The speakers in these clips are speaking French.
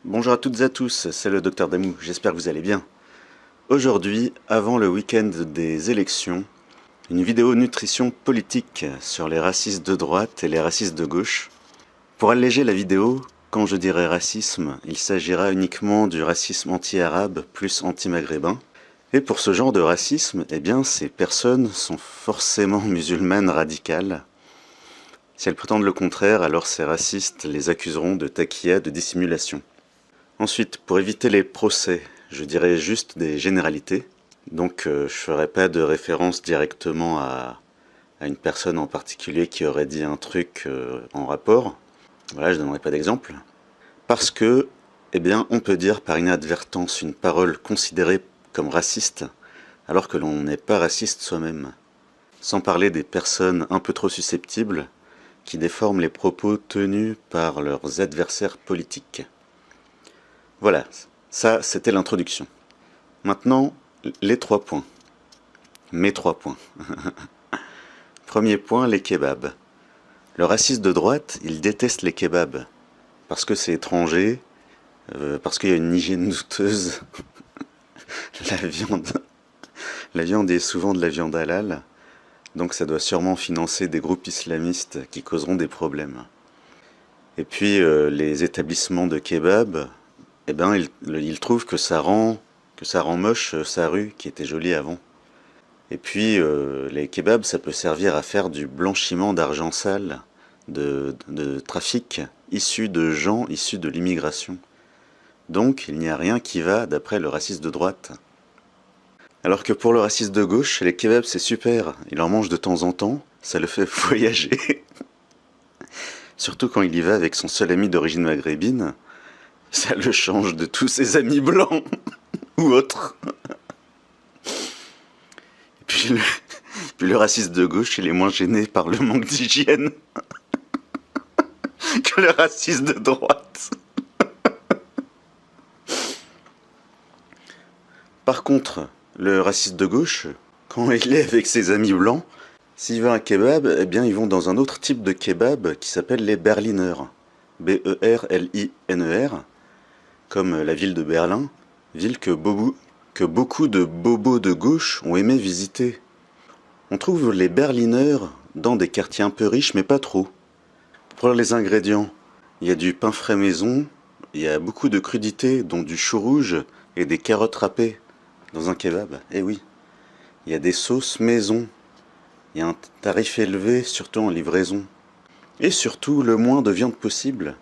Bonjour à toutes et à tous, c'est le Docteur Damou, j'espère que vous allez bien. Aujourd'hui, avant le week-end des élections, une vidéo nutrition politique sur les racistes de droite et les racistes de gauche. Pour alléger la vidéo, quand je dirai racisme, il s'agira uniquement du racisme anti-arabe plus anti-maghrébin. Et pour ce genre de racisme, eh bien, ces personnes sont forcément musulmanes radicales. Si elles prétendent le contraire, alors ces racistes les accuseront de taqiyya, de dissimulation. Ensuite, pour éviter les procès, je dirais juste des généralités. Donc je ferai pas de référence directement à une personne en particulier qui aurait dit un truc en rapport. Voilà, je donnerai pas d'exemple. Parce que, eh bien, on peut dire par inadvertance une parole considérée comme raciste, alors que l'on n'est pas raciste soi-même. Sans parler des personnes un peu trop susceptibles, qui déforment les propos tenus par leurs adversaires politiques. Voilà, ça c'était l'introduction. Maintenant, les 3 points. Mes 3 points. Premier point, les kebabs. Le raciste de droite, il déteste les kebabs. Parce que c'est étranger, parce qu'il y a une hygiène douteuse. La viande est souvent de la viande halal. Donc ça doit sûrement financer des groupes islamistes qui causeront des problèmes. Et puis les établissements de kebab, eh ben, il trouve que ça rend moche sa rue qui était jolie avant. Et puis les kebabs, ça peut servir à faire du blanchiment d'argent sale, de trafic issu de gens issus de l'immigration. Donc il n'y a rien qui va d'après le raciste de droite. Alors que pour le raciste de gauche, les kebabs c'est super, il en mange de temps en temps, ça le fait voyager. Surtout quand il y va avec son seul ami d'origine maghrébine, ça le change de tous ses amis blancs ou autres. Et puis le raciste de gauche, il est moins gêné par le manque d'hygiène que le raciste de droite. Par contre, le raciste de gauche, quand il est avec ses amis blancs, s'il veut un kebab, eh bien ils vont dans un autre type de kebab qui s'appelle les Berliner. B-E-R-L-I-N-E-R, comme la ville de Berlin, ville que beaucoup de bobos de gauche ont aimé visiter. On trouve les Berliner dans des quartiers un peu riches, mais pas trop. Pour les ingrédients, il y a du pain frais maison, il y a beaucoup de crudités, dont du chou rouge et des carottes râpées dans un kebab. Eh oui, il y a des sauces maison, il y a un tarif élevé, surtout en livraison. Et surtout, le moins de viande possible,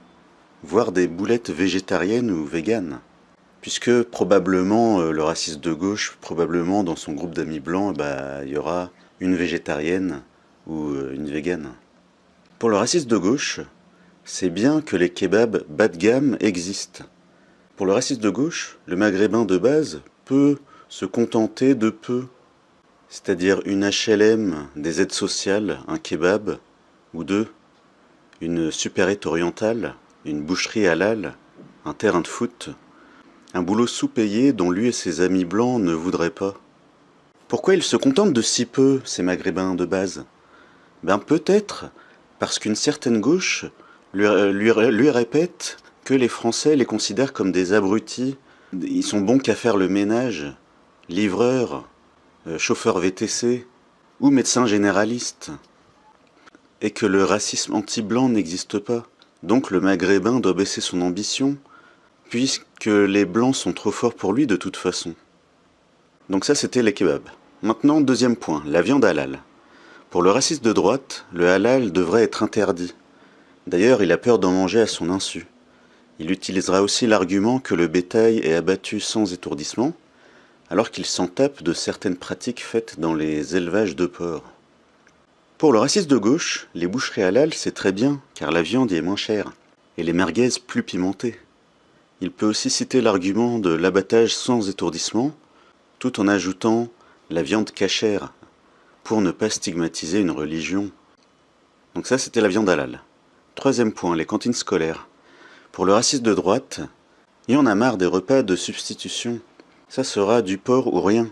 voire des boulettes végétariennes ou véganes. Puisque probablement, le raciste de gauche, probablement dans son groupe d'amis blancs, il y aura une végétarienne ou une végane. Pour le raciste de gauche, c'est bien que les kebabs bas de gamme existent. Pour le raciste de gauche, le maghrébin de base peut se contenter de peu. C'est-à-dire une HLM, des aides sociales, un kebab, ou deux, une supérette orientale, une boucherie halal, un terrain de foot, un boulot sous-payé dont lui et ses amis blancs ne voudraient pas. Pourquoi ils se contentent de si peu, ces maghrébins de base? Peut-être parce qu'une certaine gauche lui répète que les Français les considèrent comme des abrutis. Ils sont bons qu'à faire le ménage, livreurs, chauffeurs VTC ou médecins généralistes. Et que le racisme anti-blanc n'existe pas. Donc le maghrébin doit baisser son ambition, puisque les blancs sont trop forts pour lui de toute façon. Donc ça c'était les kebabs. Maintenant, deuxième point, la viande halal. Pour le raciste de droite, le halal devrait être interdit. D'ailleurs, il a peur d'en manger à son insu. Il utilisera aussi l'argument que le bétail est abattu sans étourdissement, alors qu'il s'en tape de certaines pratiques faites dans les élevages de porcs. Pour le raciste de gauche, les boucheries halal c'est très bien, car la viande y est moins chère, et les merguez plus pimentées. Il peut aussi citer l'argument de l'abattage sans étourdissement, tout en ajoutant la viande cachère, pour ne pas stigmatiser une religion. Donc ça c'était la viande halal. Troisième point, les cantines scolaires. Pour le raciste de droite, il y en a marre des repas de substitution. Ça sera du porc ou rien.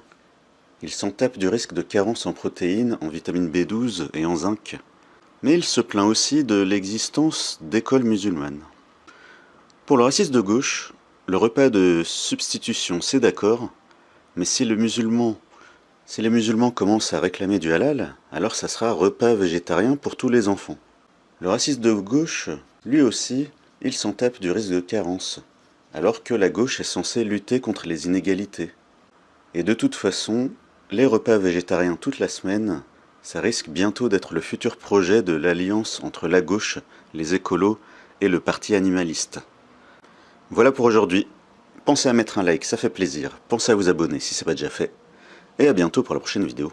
Il s'en tape du risque de carence en protéines, en vitamine B12 et en zinc. Mais il se plaint aussi de l'existence d'écoles musulmanes. Pour le raciste de gauche, le repas de substitution, c'est d'accord, mais si les musulmans commencent à réclamer du halal, alors ça sera repas végétarien pour tous les enfants. Le raciste de gauche, lui aussi, il s'en tape du risque de carence, alors que la gauche est censée lutter contre les inégalités. Et de toute façon, les repas végétariens toute la semaine, ça risque bientôt d'être le futur projet de l'alliance entre la gauche, les écolos et le parti animaliste. Voilà pour aujourd'hui. Pensez à mettre un like, ça fait plaisir. Pensez à vous abonner si ce n'est pas déjà fait. Et à bientôt pour la prochaine vidéo.